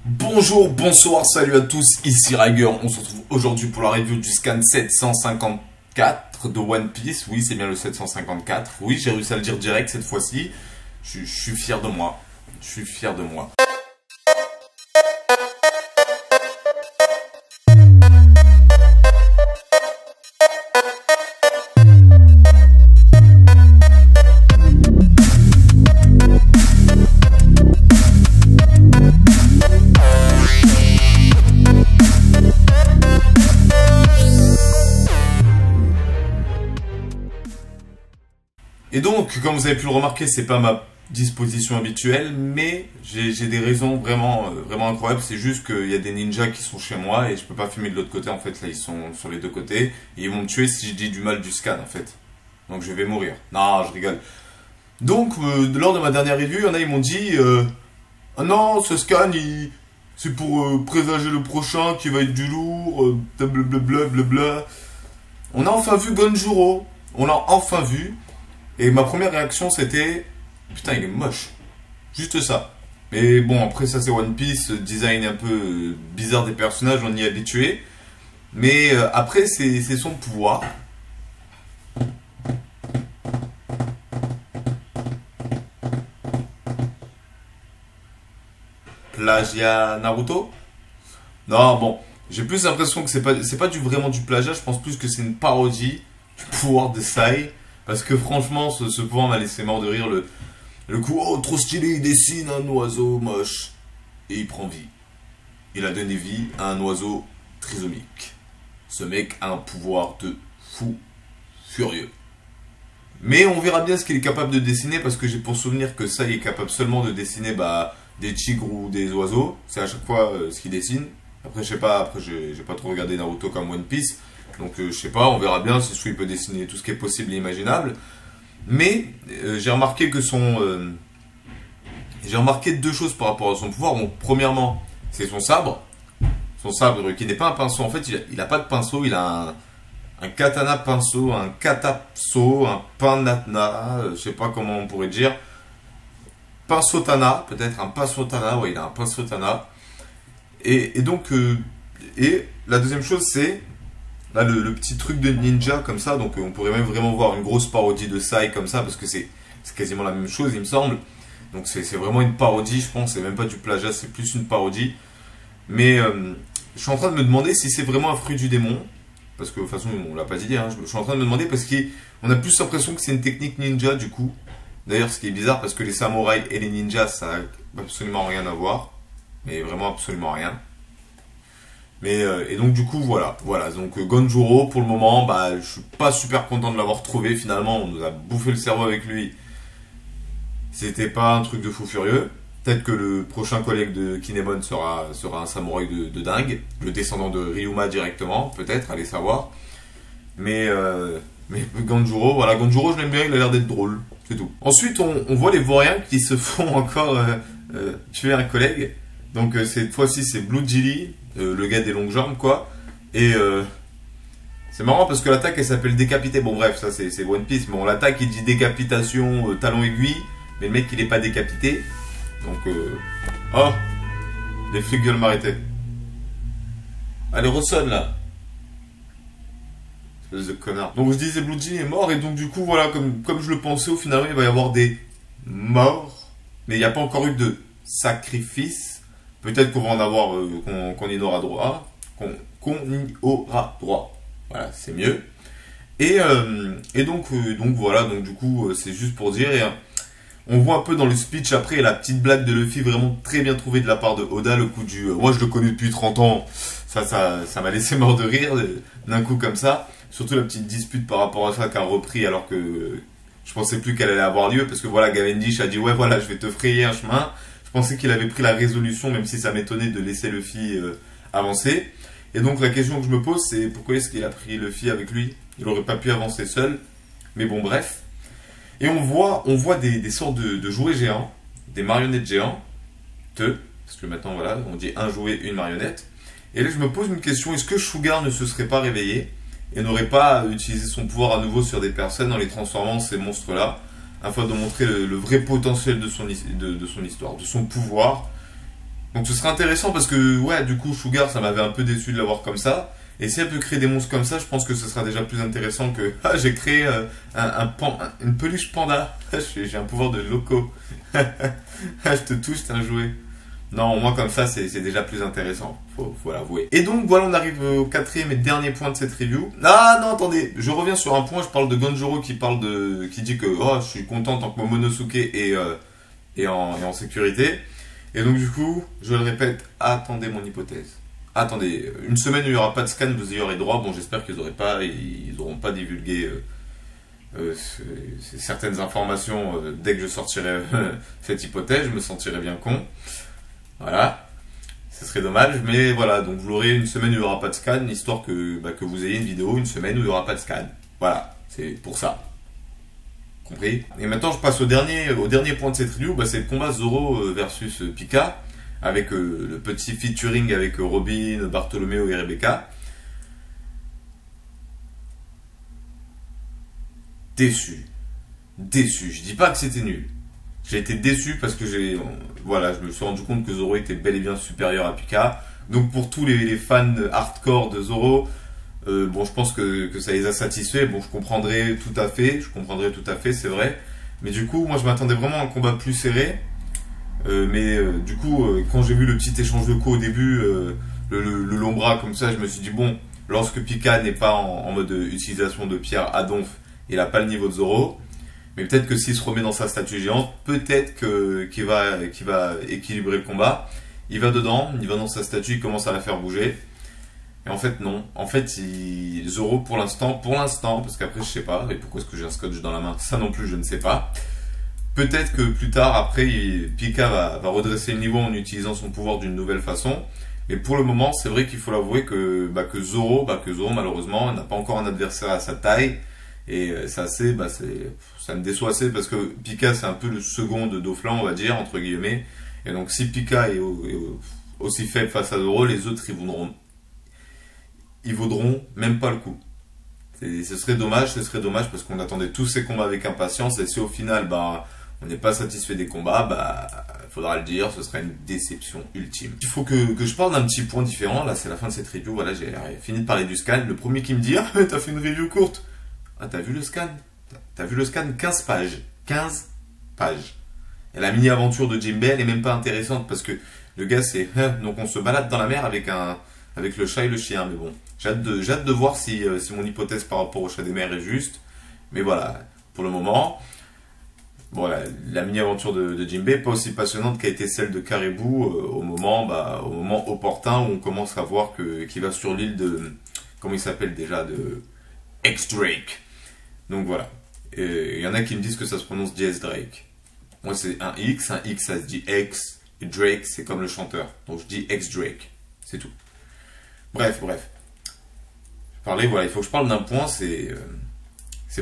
Bonjour, bonsoir, salut à tous, ici Riger. On se retrouve aujourd'hui pour la review du scan 754 de One Piece. Oui, c'est bien le 754. Oui, j'ai réussi à le dire direct cette fois-ci. Je suis fier de moi. Je suis fier de moi. Et donc, comme vous avez pu le remarquer, c'est pas ma disposition habituelle, mais j'ai des raisons vraiment incroyables. C'est juste qu'il y a des ninjas qui sont chez moi et je peux pas filmer de l'autre côté. En fait, là, ils sont sur les deux côtés et ils vont me tuer si je dis du mal du scan, en fait. Donc, je vais mourir. Non, je rigole. Donc, lors de ma dernière review, il y en a, ils m'ont dit ah non, ce scan, c'est pour présager le prochain qui va être du lourd, blablabla. On a enfin vu Gonjuro. On l'a enfin vu. Et ma première réaction c'était putain, il est moche. Juste ça. Mais bon, après ça c'est One Piece, design un peu bizarre des personnages, on y est habitué. Mais après c'est son pouvoir. Plagiat Naruto? Non, bon, j'ai plus l'impression que c'est pas vraiment du plagiat, je pense plus que c'est une parodie du pouvoir de Sai. Parce que franchement, ce pouvoir m'a laissé mort de rire. Le coup, oh, trop stylé, il dessine un oiseau moche. Et il prend vie. Il a donné vie à un oiseau trisomique. Ce mec a un pouvoir de fou furieux. Mais on verra bien ce qu'il est capable de dessiner, parce que j'ai pour souvenir que ça, il est capable seulement de dessiner des tigres ou des oiseaux. C'est à chaque fois ce qu'il dessine. Après, je sais pas, après j'ai pas trop regardé Naruto comme One Piece. Donc je sais pas, on verra bien si il peut dessiner tout ce qui est possible et imaginable. Mais j'ai remarqué que j'ai remarqué deux choses par rapport à son pouvoir. Bon, premièrement, c'est son sabre. Son sabre qui n'est pas un pinceau. En fait, il a pas de pinceau, il a un katana pinceau, un katapso, un panatna, je sais pas comment on pourrait dire. Pinceau-tana, peut-être un pinceau-tana, ouais, il a un pinceau-tana. Et donc, et la deuxième chose, c'est là, le petit truc de ninja comme ça, donc on pourrait même vraiment voir une grosse parodie de Sai comme ça, parce que c'est quasiment la même chose, il me semble. Donc c'est vraiment une parodie, je pense, c'est même pas du plagiat, c'est plus une parodie. Mais je suis en train de me demander si c'est vraiment un fruit du démon, parce que de toute façon on l'a pas dit, hein. Je suis en train de me demander parce qu'on a plus l'impression que c'est une technique ninja du coup. D'ailleurs, ce qui est bizarre, parce que les samouraïs et les ninjas, ça n'a absolument rien à voir, mais vraiment absolument rien. Mais et donc du coup voilà, donc Gonjuro pour le moment, je suis pas super content de l'avoir trouvé finalement, on nous a bouffé le cerveau avec lui. C'était pas un truc de fou furieux. Peut-être que le prochain collègue de Kinemon sera un samouraï de dingue, le descendant de Ryuma directement, peut-être, allez savoir. Mais Gonjuro, voilà, Gonjuro je l'aime bien, il a l'air d'être drôle, c'est tout. Ensuite on voit les vauriens qui se font encore tuer un collègue. Donc cette fois-ci c'est Blue Jilly, le gars des longues jambes quoi. Et c'est marrant parce que l'attaque elle s'appelle décapité. Bon bref, ça c'est One Piece. Bon, l'attaque il dit décapitation, talon aiguille. Mais le mec il est pas décapité. Donc oh, les flics veulent m'arrêter. Allez, ressonne là. Espèce de connard. Donc je disais Blue Jilly est mort. Et donc du coup voilà, comme je le pensais, au final il va y avoir des morts. Mais il n'y a pas encore eu de sacrifice. Peut-être qu'on va en avoir, qu'on y aura droit. Qu'on y aura droit. Voilà, c'est mieux. Et donc voilà, donc du coup, c'est juste pour dire. Et, on voit un peu dans le speech après la petite blague de Luffy vraiment très bien trouvée de la part de Oda, le coup du moi je le connais depuis 30 ans. Ça m'a laissé mort de rire d'un coup comme ça. Surtout la petite dispute par rapport à ça qu'a repris alors que je pensais plus qu'elle allait avoir lieu parce que voilà, Cavendish a dit ouais voilà, je vais te frayer un chemin. Je pensais qu'il avait pris la résolution, même si ça m'étonnait de laisser Luffy avancer. Et donc la question que je me pose, c'est pourquoi est-ce qu'il a pris Luffy avec lui? Il aurait pas pu avancer seul. Mais bon, bref. Et on voit des sortes de jouets géants, des marionnettes géants. Parce que maintenant, voilà, on dit un jouet, une marionnette. Et là, je me pose une question, est-ce que Sugar ne se serait pas réveillé et n'aurait pas utilisé son pouvoir à nouveau sur des personnes en les transformant en ces monstres-là, afin de montrer le vrai potentiel de son histoire, de son pouvoir, Donc ce serait intéressant parce que, ouais, du coup, Sugar, ça m'avait un peu déçu de l'avoir comme ça. Et si elle peut créer des monstres comme ça, je pense que ce sera déjà plus intéressant que ah, j'ai créé une peluche panda. J'ai un pouvoir de loco. Je te touche, t'es un jouet. Non, moi comme ça, c'est déjà plus intéressant, faut l'avouer. Et donc voilà, on arrive au quatrième et dernier point de cette review. Ah non, attendez, je reviens sur un point, je parle de Gonjoro qui dit que oh, je suis content tant que Momonosuke est en sécurité. Et donc du coup, je le répète, attendez mon hypothèse. Attendez, une semaine où il n'y aura pas de scan, vous y aurez droit. Bon, j'espère qu'ils n'auront pas divulgué certaines informations dès que je sortirai cette hypothèse. Je me sentirais bien con. Voilà, ce serait dommage, mais voilà, donc vous l'aurez une semaine où il n'y aura pas de scan, histoire que vous ayez une vidéo une semaine où il n'y aura pas de scan. Voilà, c'est pour ça. Compris? Et maintenant je passe au dernier point de cette review, c'est le combat Zoro versus Pika, avec le petit featuring avec Robin, Bartolomeo et Rebecca. Déçu. Déçu. Je dis pas que c'était nul. J'ai été déçu parce que voilà, je me suis rendu compte que Zoro était bel et bien supérieur à Pika. Donc pour tous les fans hardcore de Zoro, bon, je pense que ça les a satisfaits. Bon, je comprendrais tout à fait, c'est vrai. Mais du coup, moi je m'attendais vraiment à un combat plus serré. Du coup, quand j'ai vu le petit échange de coups au début, le long bras comme ça, je me suis dit bon, lorsque Pika n'est pas en mode utilisation de pierre à donf, il a pas le niveau de Zoro. Mais peut-être que s'il se remet dans sa statue géante, peut-être qu'il va équilibrer le combat. Il va dedans, il va dans sa statue, il commence à la faire bouger. Et en fait, non. En fait, Zoro, pour l'instant, parce qu'après, je sais pas. Et pourquoi est-ce que j'ai un scotch dans la main? Ça non plus, je ne sais pas. Peut-être que plus tard, après, Pika va redresser le niveau en utilisant son pouvoir d'une nouvelle façon. Mais pour le moment, c'est vrai qu'il faut l'avouer que Zoro, malheureusement, n'a pas encore un adversaire à sa taille. Et ça me déçoit assez parce que Pika c'est un peu le second de Doflan, on va dire, entre guillemets. Et donc si Pika est aussi faible face à Zoro, les autres ils vaudront même pas le coup. Ce serait dommage parce qu'on attendait tous ces combats avec impatience et si au final on n'est pas satisfait des combats, faudra le dire, ce serait une déception ultime. Il faut que je parle d'un petit point différent, là c'est la fin de cette review, voilà, j'ai fini de parler du scan. Le premier qui me dit ah t'as fait une review courte. Ah, t'as vu le scan? T'as vu le scan? 15 pages. 15 pages. Et la mini-aventure de Jinbei, elle est même pas intéressante parce que le gars, donc on se balade dans la mer avec le chat et le chien. Mais bon, j'ai hâte de voir si mon hypothèse par rapport au chat des mers est juste. Mais voilà, pour le moment, bon, la mini-aventure de Jinbei, pas aussi passionnante qu'a été celle de Caribou au moment opportun où on commence à voir qu'il va sur l'île de. Comment il s'appelle déjà? De X-Drake. Donc voilà. Il y en a qui me disent que ça se prononce DS Drake. Moi c'est un X ça se dit X, et Drake c'est comme le chanteur. Donc je dis X Drake. C'est tout. Bref. Voilà, il faut que je parle d'un point, c'est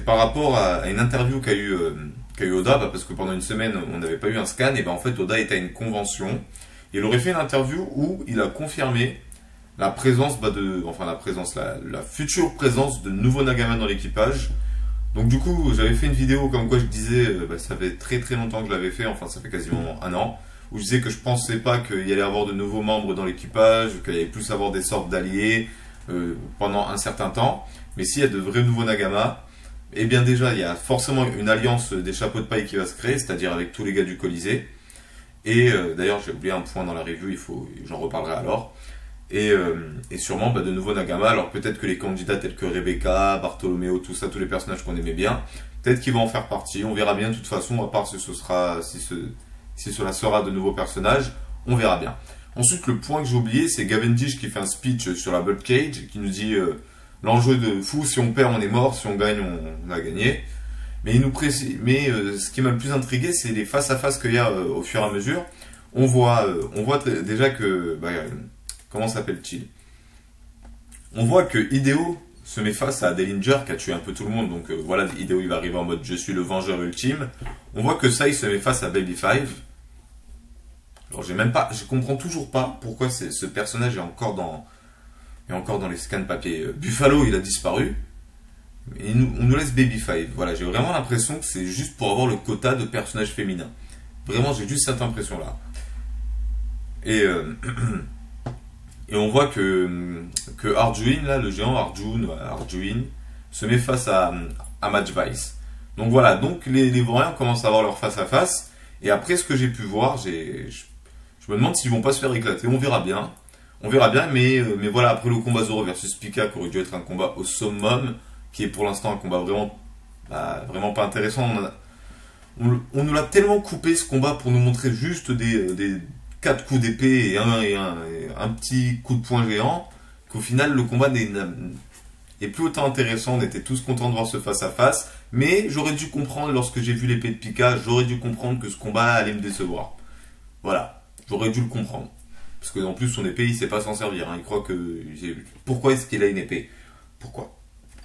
par rapport à une interview qu'a eu Oda, parce que pendant une semaine on n'avait pas eu un scan, et en fait Oda était à une convention. Il aurait fait une interview où il a confirmé la présence, la future présence de nouveaux Nagama dans l'équipage. Donc du coup, j'avais fait une vidéo comme quoi je disais, ça fait très très longtemps que je l'avais fait, enfin ça fait quasiment un an, où je disais que je pensais pas qu'il y allait avoir de nouveaux membres dans l'équipage, qu'il y allait plus avoir des sortes d'alliés pendant un certain temps. Mais s'il y a de vrais nouveaux Nagama, eh bien déjà il y a forcément une alliance des chapeaux de paille qui va se créer, c'est-à-dire avec tous les gars du Colisée. Et d'ailleurs j'ai oublié un point dans la review, j'en reparlerai alors. Et sûrement de nouveaux Nagama. Alors peut-être que les candidats tels que Rebecca, Bartolomeo, tout ça, tous les personnages qu'on aimait bien, peut-être qu'ils vont en faire partie. On verra bien de toute façon, à part si cela sera de nouveaux personnages, on verra bien. Ensuite, le point que j'ai oublié, c'est Cavendish qui fait un speech sur la Bird Cage, qui nous dit l'enjeu de fou, si on perd on est mort, si on gagne on a gagné. Mais il nous précise. Mais ce qui m'a le plus intrigué, c'est les face à face qu'il y a au fur et à mesure. On voit déjà que comment s'appelle-t-il? On voit que Hideo se met face à Dillinger qui a tué un peu tout le monde. Donc voilà, Hideo il va arriver en mode je suis le vengeur ultime. On voit que Sai se met face à Baby Five. Alors je comprends toujours pas pourquoi ce personnage est encore dans les scans papier. Buffalo il a disparu. Et on nous laisse Baby Five. Voilà, j'ai vraiment l'impression que c'est juste pour avoir le quota de personnages féminins. Vraiment, j'ai juste cette impression là. Et, et on voit que Arduin, là, le géant Arduin, se met face à Match Vice. Donc voilà, donc les Vauriens commencent à avoir leur face à face. Et après ce que j'ai pu voir, je me demande s'ils vont pas se faire éclater. On verra bien. On verra bien, mais voilà, après le combat Zoro versus Pika, qui aurait dû être un combat au summum, qui est pour l'instant un combat vraiment, vraiment pas intéressant. On nous l'a tellement coupé ce combat pour nous montrer juste des 4 coups d'épée et un petit coup de poing géant, qu'au final le combat est plus autant intéressant. On était tous contents de voir ce face à face, mais j'aurais dû comprendre lorsque j'ai vu l'épée de Pika, j'aurais dû comprendre que ce combat allait me décevoir. Voilà, j'aurais dû le comprendre. Parce que en plus son épée il sait pas s'en servir, hein. Il croit que... Pourquoi est-ce qu'il a une épée? Pourquoi?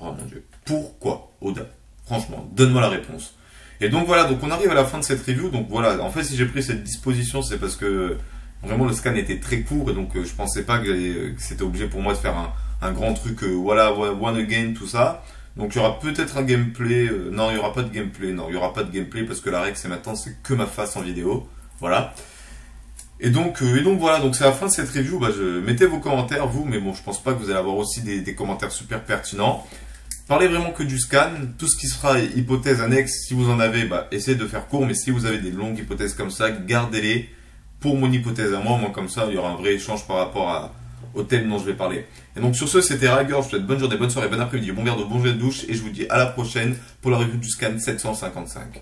Oh mon dieu. Pourquoi, Oda? Franchement, donne-moi la réponse. Et donc voilà, donc on arrive à la fin de cette review. Donc voilà, en fait si j'ai pris cette disposition c'est parce que vraiment le scan était très court et donc je pensais pas que c'était obligé pour moi de faire un grand truc, voilà, one again, tout ça. Donc il y aura peut-être un gameplay, non il y aura pas de gameplay, non il y aura pas de gameplay parce que la règle c'est maintenant c'est que ma face en vidéo, voilà. Et donc voilà, donc c'est la fin de cette review. Mettez vos commentaires, vous, mais bon, je pense pas que vous allez avoir aussi des commentaires super pertinents. Parlez vraiment que du scan. Tout ce qui sera hypothèse annexe, si vous en avez, essayez de faire court. Mais si vous avez des longues hypothèses comme ça, gardez-les pour mon hypothèse à moi. Moi, comme ça, il y aura un vrai échange par rapport au thème dont je vais parler. Et donc sur ce, c'était Rager. Je vous souhaite bonne journée, bonne soirée, bon après-midi, bon verre d'eau, bon jet de douche. Et je vous dis à la prochaine pour la review du scan 755.